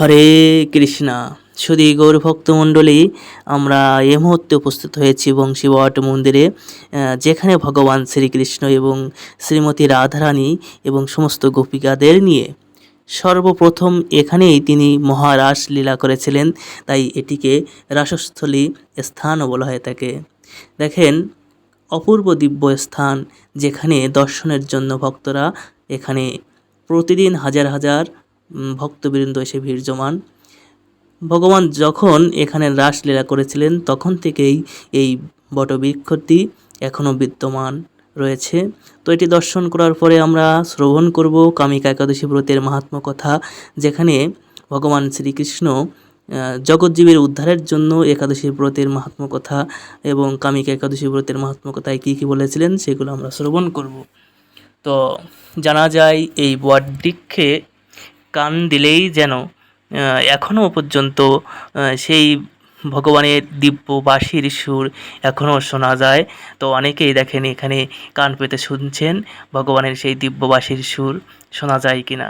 হরে কৃষ্ণা। সুধী গৌর ভক্তমণ্ডলী, আমরা এই মুহূর্তে উপস্থিত হয়েছি বংশীবট মন্দিরে, যেখানে ভগবান শ্রীকৃষ্ণ এবং শ্রীমতী রাধারানী এবং সমস্ত গোপিকাদের নিয়ে সর্বপ্রথম এখানেই তিনি মহারাস লীলা করেছিলেন। তাই এটিকে রাসস্থলী স্থানও বলা হয়ে থাকে। দেখেন, অপূর্ব দিব্য স্থান, যেখানে দর্শনের জন্য ভক্তরা এখানে প্রতিদিন হাজার হাজার ভক্তবৃন্দ এসে ভিড় জমান। ভগবান যখন এখানে রাসলীলা করেছিলেন তখন থেকেই এই বটবৃক্ষটি এখনও বিদ্যমান রয়েছে। তো এটি দর্শন করার পরে আমরা শ্রবণ করব কামিকা একাদশী ব্রতের মাহাত্ম্য কথা, যেখানে ভগবান শ্রীকৃষ্ণ জগৎজীবের উদ্ধারের জন্য একাদশী ব্রতের মাহাত্ম্য কথা এবং কামিকা একাদশী ব্রতের মাহাত্ম্য কথায় কী কী বলেছিলেন সেগুলো আমরা শ্রবণ করব। তো জানা যায় এই বটবৃক্ষে কান দিলেই যেন এখনও পর্যন্ত সেই ভগবানের দিব্য বাঁশির সুর এখনও শোনা যায়। তো অনেকেই দেখেন এখানে কান পেতে শুনছেন ভগবানের সেই দিব্য বাঁশির সুর শোনা যায় কিনা।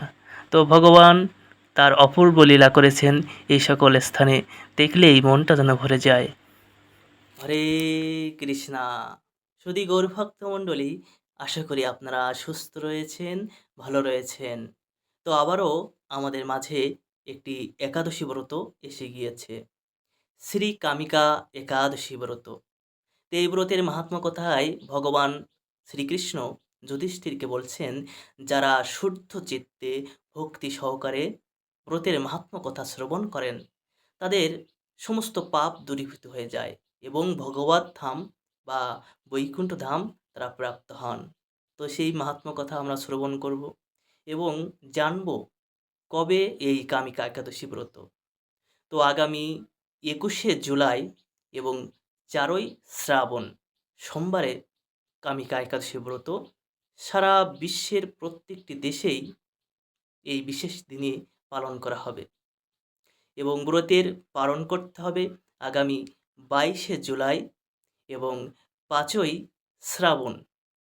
তো ভগবান তার অপূর্ব লীলা করেছেন এই সকল স্থানে, দেখলেই মনটা যেন ভরে যায়। হরে কৃষ্ণা। সুধী গৌর ভক্তমণ্ডলী, আশা করি আপনারা সুস্থ রয়েছেন, ভালো রয়েছেন। তো আবারও আমাদের মাঝে একটি একাদশী ব্রত এসে গিয়েছে, শ্রী কামিকা একাদশী ব্রত। তো এই ব্রতের মাহাত্ম্য কথায় ভগবান শ্রীকৃষ্ণ যুধিষ্ঠিরকে বলছেন, যারা শুদ্ধ চিত্তে ভক্তি সহকারে ব্রতের মাহাত্ম্য কথা শ্রবণ করেন তাদের সমস্ত পাপ দূরীভূত হয়ে যায় এবং ভগবত ধাম বা বৈকুণ্ঠ ধাম তারা প্রাপ্ত হন। তো সেই মাহাত্ম্য কথা আমরা শ্রবণ করব এবং জানব কবে এই কামিকা একাদশী ব্রত। তো আগামী 21শে জুলাই এবং 4ই শ্রাবণ সোমবারে কামিকা একাদশী ব্রত সারা বিশ্বের প্রত্যেকটি দেশেই এই বিশেষ দিনে পালন করা হবে এবং ব্রতের পালন করতে হবে আগামী 22শে জুলাই এবং 5ই শ্রাবণ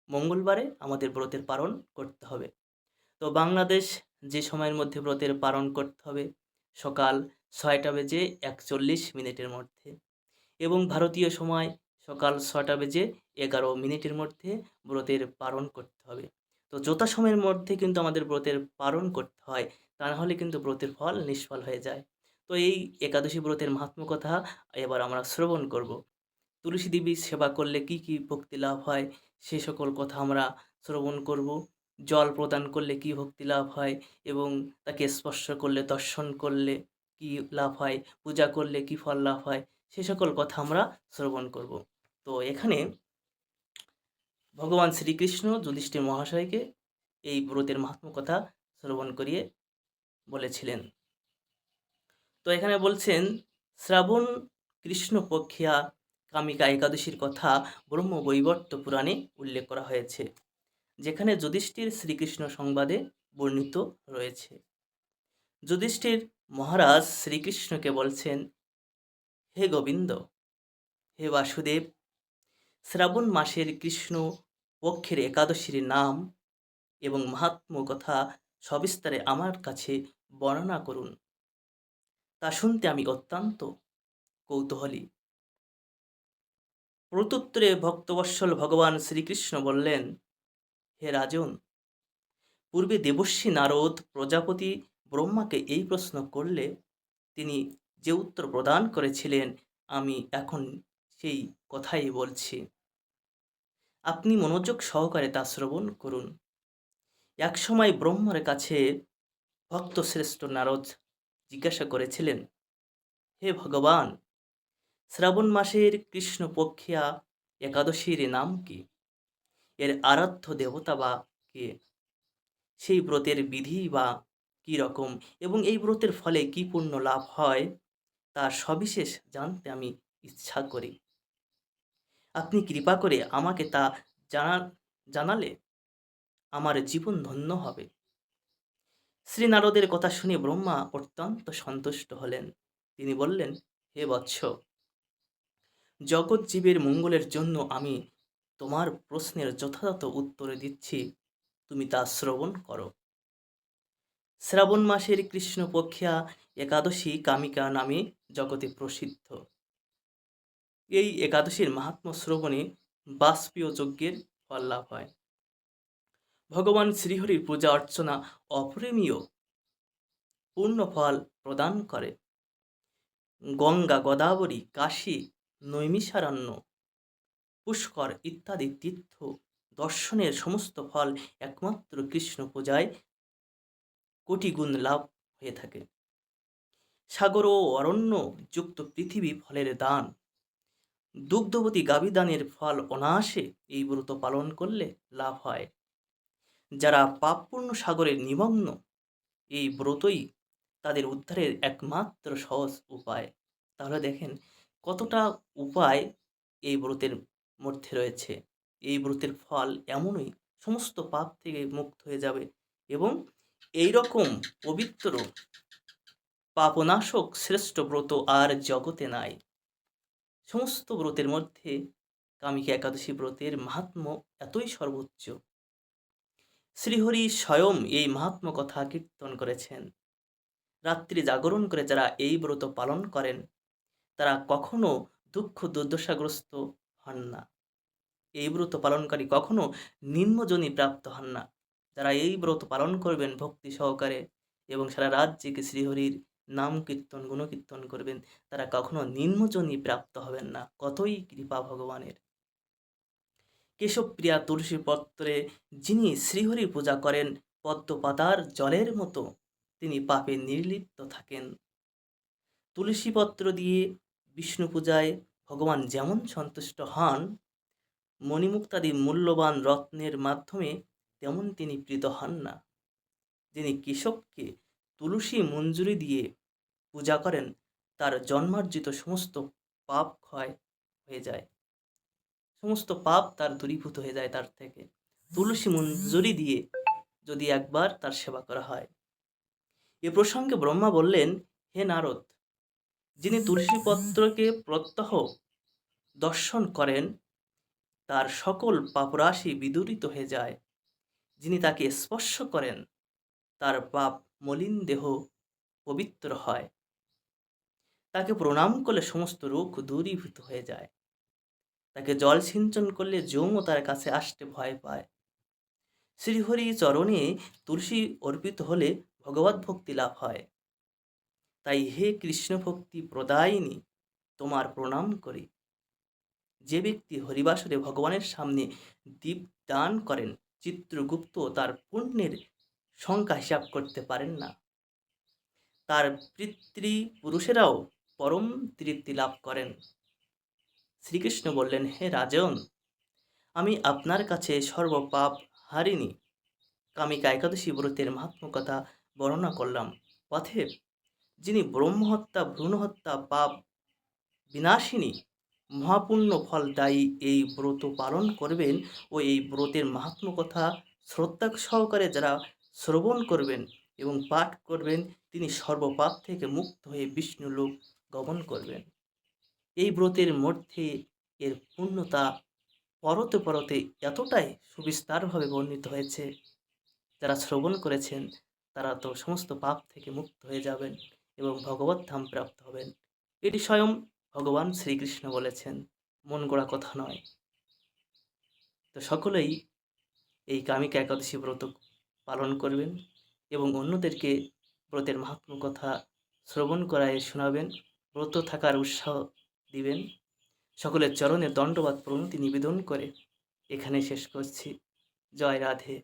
মঙ্গলবারে আমাদের ব্রতের পালন করতে হবে। তো বাংলাদেশ যে সময়ের মধ্যে ব্রতের পালন করতে হবে সকাল 6টা বেজে 41 মিনিটের মধ্যে এবং ভারতীয় সময় সকাল 6টা বেজে 11 মিনিটের মধ্যে ব্রতের পালন করতে হবে। তো যথাসময়ের মধ্যে কিন্তু আমাদের ব্রতের পালন করতে হয়, তা না হলে কিন্তু ব্রতের ফল নিষ্ফল হয়ে যায়। তো এই একাদশী ব্রতের মাহাত্ম্য কথা এবার আমরা শ্রবণ করব। তুলসী দেবীর সেবা করলে কি কি ভক্তি লাভ হয় সে সকল কথা আমরা শ্রবণ করব। জল প্রদান করলে কি ভক্তি লাভ হয় এবং তাকে স্পর্শ করলে দর্শন করলে কি লাভ হয়, পূজা করলে কি ফল লাভ হয়, সে সকল কথা আমরা শ্রবণ করব। তো এখানে ভগবান শ্রীকৃষ্ণ যুধিষ্ঠির মহাশয়কে এই ব্রতের মাহাত্ম্য কথা শ্রবণ করিয়ে বলেছিলেন। তো এখানে বলছেন, শ্রাবণ কৃষ্ণ পক্ষিয়া কামিকা একাদশীর কথা ব্রহ্মবৈবর্ত পুরাণে উল্লেখ করা হয়েছে, যেখানে যুধিষ্ঠির শ্রীকৃষ্ণ সংবাদে বর্ণিত রয়েছে। যুধিষ্ঠির মহারাজ শ্রীকৃষ্ণকে বলছেন, হে গোবিন্দ, হে বাসুদেব, শ্রাবণ মাসের কৃষ্ণ পক্ষের একাদশীর নাম এবং মাহাত্ম্য কথা সবিস্তারে আমার কাছে বর্ণনা করুন, তা শুনতে আমি অত্যন্ত কৌতূহলী। প্রত্যুত্তরে ভক্তবৎসল ভগবান শ্রীকৃষ্ণ বললেন, হে রাজন, পূর্বে দেবর্ষি নারদ প্রজাপতি ব্রহ্মাকে এই প্রশ্ন করলে তিনি যে উত্তর প্রদান করেছিলেন আমি এখন সেই কথাই বলছি। আপনি মনোযোগ সহকারে তা শ্রবণ করুন। একসময় ব্রহ্মার কাছে ভক্তশ্রেষ্ঠ নারদ জিজ্ঞাসা করেছিলেন, হে ভগবান, শ্রাবণ মাসের কৃষ্ণপক্ষিয়া একাদশীর নাম কি? এর আরাধ্য দেবতা বা কে? সেই ব্রতের বিধি বা কী রকম এবং এই ব্রতের ফলে কী পুণ্য লাভ হয় তার সবিশেষ জানতে আমি ইচ্ছা করি। আপনি কৃপা করে আমাকে তা জানালে আমার জীবন ধন্য হবে। শ্রী নারদের কথা শুনে ব্রহ্মা অত্যন্ত সন্তুষ্ট হলেন। তিনি বললেন, হে বৎস, জগৎ জীবের মঙ্গলের জন্য আমি তোমার প্রশ্নের যথাযথ উত্তর দিচ্ছি, তুমি তা শ্রবণ করো। শ্রাবণ মাসের কৃষ্ণপক্ষিয়া একাদশী কামিকা নামে জগতে প্রসিদ্ধ। এই একাদশীর মাহাত্ম্য শ্রবণে বাষ্পীয় যজ্ঞের ফল লাভ হয়। ভগবান শ্রীহরির পূজা অর্চনা অপরিমেয় পূর্ণ ফল প্রদান করে। গঙ্গা, গোদাবরী, কাশী, নৈমিষারণ্য, পুষ্কর ইত্যাদি তীর্থ দর্শনের সমস্ত ফল একমাত্র কৃষ্ণ পূজায় কোটি গুণ লাভ হয়ে থাকে। সাগর ও অরণ্য যুক্ত পৃথিবী ফলের দান। দুগ্ধবতী গাভীদানের ফল অনায়াসে এই ব্রত পালন করলে লাভ হয়। যারা পাপপূর্ণ সাগরে নিমগ্ন, এই ব্রতই তাদের উদ্ধারের একমাত্র সহজ উপায়। তাহলে দেখেন কতটা উপায় এই ব্রতের মধ্যে রয়েছে। এই ব্রতের ফল এমনই, সমস্ত পাপ থেকে মুক্ত হয়ে যাবে এবং এই রকম পবিত্র পাপনাশক শ্রেষ্ঠ ব্রত আর জগতে নাই। সমস্ত ব্রতের মধ্যে কামিকা একাদশী ব্রতের মাহাত্ম্য এতই সর্বোচ্চ। শ্রীহরি স্বয়ং এই মাহাত্ম্য কথা কীর্তন করেছেন। রাত্রি জাগরণ করে যারা এই ব্রত পালন করেন তারা কখনো দুঃখ দুর্দশাগ্রস্ত হন না। এই ব্রত পালনকারী কখনো নিম্নজনী প্রাপ্ত হন না। যারা এই ব্রত পালন করবেন ভক্তি সহকারে এবং সারা রাত জেগে শ্রীহরির নাম কীর্তন গুণকীর্তন করবেন, তারা কখনো নিম্নজনী প্রাপ্ত হবেন না। কতই কৃপা ভগবানের। কেশবপ্রিয়া তুলসী পত্রে যিনি শ্রীহরির পূজা করেন পদ্মপাতার জলের মতো তিনি পাপে নির্লিপ্ত থাকেন। তুলসী পত্র দিয়ে বিষ্ণু পূজায় ভগবান যেমন সন্তুষ্ট হন, মণিমুক্তাদি মূল্যবান রত্নের মাধ্যমে তেমন তিনি প্রীত হন না। যিনি কেশবকে তুলসী মঞ্জুরি দিয়ে পূজা করেন তার জন্মার্জিত সমস্ত পাপ ক্ষয় হয়ে যায়, সমস্ত পাপ তার দূরীভূত হয়ে যায় তার থেকে, তুলসী মঞ্জুরি দিয়ে যদি একবার তার সেবা করা হয়। এ প্রসঙ্গে ব্রহ্মা বললেন, হে নারদ, যিনি তুলসী পত্রকে প্রত্যহ দর্শন করেন তার সকল পাপরাশি বিদূরিত হয়ে যায়। যিনি তাকে স্পর্শ করেন তার পাপ মলিন দেহ পবিত্র হয়। তাকে প্রণাম করলে সমস্ত রোগ দূরীভূত হয়ে যায়। তাকে জল সিঞ্চন করলে যমও তার কাছে আসতে ভয় পায়। শ্রীহরি চরণে তুলসী অর্পিত হলে ভগবত ভক্তি লাভ হয়। তাই হে কৃষ্ণ ভক্তি প্রদায়িনী, তোমার প্রণাম করি। যে ব্যক্তি হরিবাসরে ভগবানের সামনে দীপ দান করেন চিত্রগুপ্ত তার পুণ্যের সংখ্যা হিসাব করতে পারেন না। তার পিতৃপুরুষেরাও পরম তৃপ্তি লাভ করেন। শ্রীকৃষ্ণ বললেন, হে রাজন, আমি আপনার কাছে সর্বপাপ হারিনি কামিকা একাদশী ব্রতের মাহাত্ম্য কথা বর্ণনা করলাম। অতএব যিনি ব্রহ্মহত্যা, ভ্রূণহত্যা, পাপ বিনাশিনী মহাপুণ্য ফলদায়ী এই ব্রত পালন করবেন ও এই ব্রতের মাহাত্ম্য কথা শ্রদ্ধা সহকারে যারা শ্রবণ করবেন এবং পাঠ করবেন, তিনি সর্বপাপ থেকে মুক্ত হয়ে বিষ্ণুলোক গমন করবেন। এই ব্রতের মধ্যে এর পূর্ণতা পরতে পরতে এতটাই সুবিস্তারভাবে বর্ণিত হয়েছে, যারা শ্রবণ করেছেন তারা তো সমস্ত পাপ থেকে মুক্ত হয়ে যাবেন এবং ভগবত ধাম প্রাপ্ত হবেন। এটি স্বয়ং ভগবান শ্রীকৃষ্ণ বলেছেন, মন গড়া কথা নয়। তো সকলেই এই কামিকা একাদশী ব্রত পালন করবেন এবং অন্যদেরকে ব্রতের মাহাত্ম্য কথা শ্রবণ করায় শোনাবেন, ব্রত থাকার উৎসাহ দিবেন। সকলের চরণে দণ্ডবাদ প্রণতি নিবেদন করে এখানে শেষ করছি। জয় রাধে।